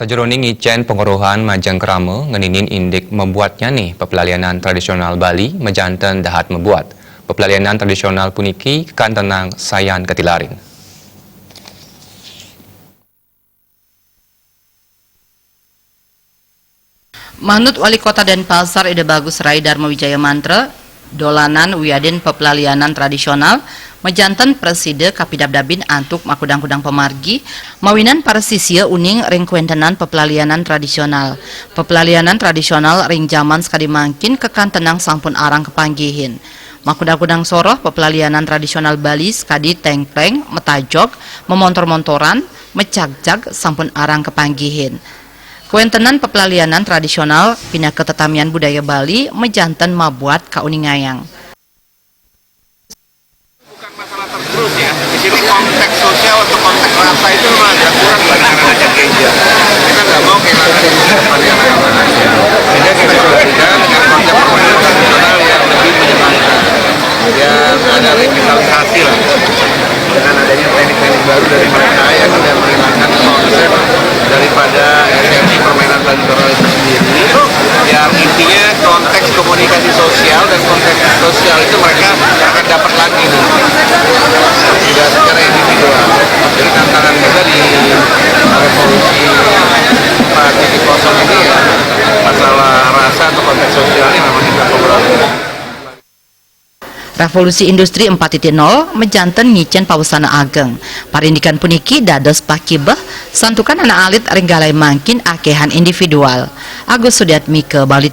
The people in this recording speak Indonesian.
Sajeroning icen penguruhan Majang Kerama ngeninin indik membuatnya nih pepelalianan tradisional Bali mejanten dahat membuat. Pepelalianan tradisional puniki kan tenang sayan ketilarin. Manut Wali Kota Denpasar Ide Bagus Rai Dharma Wijaya Mantra, dolanan wiadin pepelalianan tradisional mejanten preside kapidabdabin antuk makudang-kudang pemargi mawinan para sisia uning ring kuentenan pepelalianan tradisional. Pepelalianan tradisional ring zaman sekadi mangkin kekan tenang sampun arang kepanggihin. Makudang-kudang soroh pepelalianan tradisional Bali sekadi tengpleng, metajog, memontor-montoran, mecag-jag sampun arang kepanggihin. Kuentenan pepelalianan tradisional pindah ke tetamian budaya Bali mejanten mabuat kauningayang. Bukan masalah tergerus ya. Di sini konteks sosial atau konteks rasa itu memang agak kurang bagi anak-anak gereja. Kita nggak mau kehilangan pepelalianan anak-anaknya. Sehingga kita gantikan dengan konsep permainan tradisional yang lebih menyenangkan, yang ada revitalisasi lah. Dengan adanya teknik-teknik baru dari mereka yang tidak menghilangkan konsep daripada esensi permainan tradisional itu sendiri, yang intinya konteks komunikasi sosial dan konteks sosial itu mereka akan dapat lagi nih, tidak secara individual. Jadi tantangan kita di revolusi 4.0 ini ya masalah rasa atau konteks sosial ini memang kita ngobrolin. Revolusi Industri 4.0 mejanten ngicen pawusana ageng. Parindikan puniki dados pakibeh santukan anak alit ringgalai mangkin akehan individual. Agus Sudiatmike Bali.